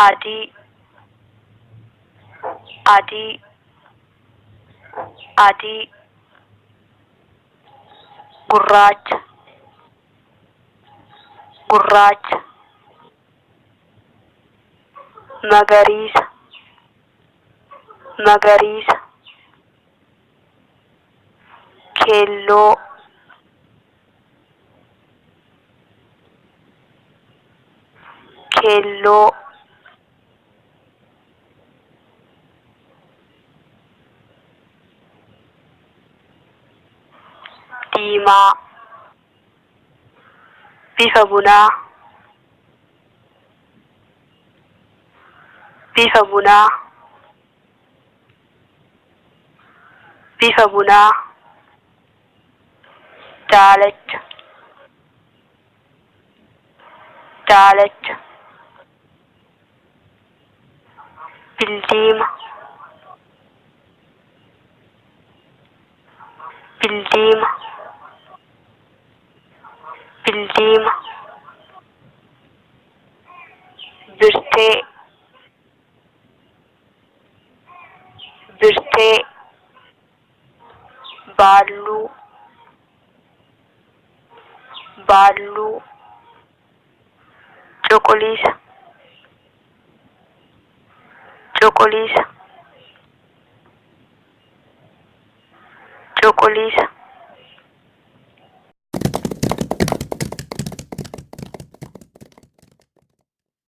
adii adii adii gurraacha gurraacha magariisa magariisa keelloo keelloo diimaa bifa bunaa bifa bunaa bifa bunaa daalacha daalacha bildiima bildiima bildiima birtee birtee baalluu baalluu cuquliisa cuquliisa cuquliisa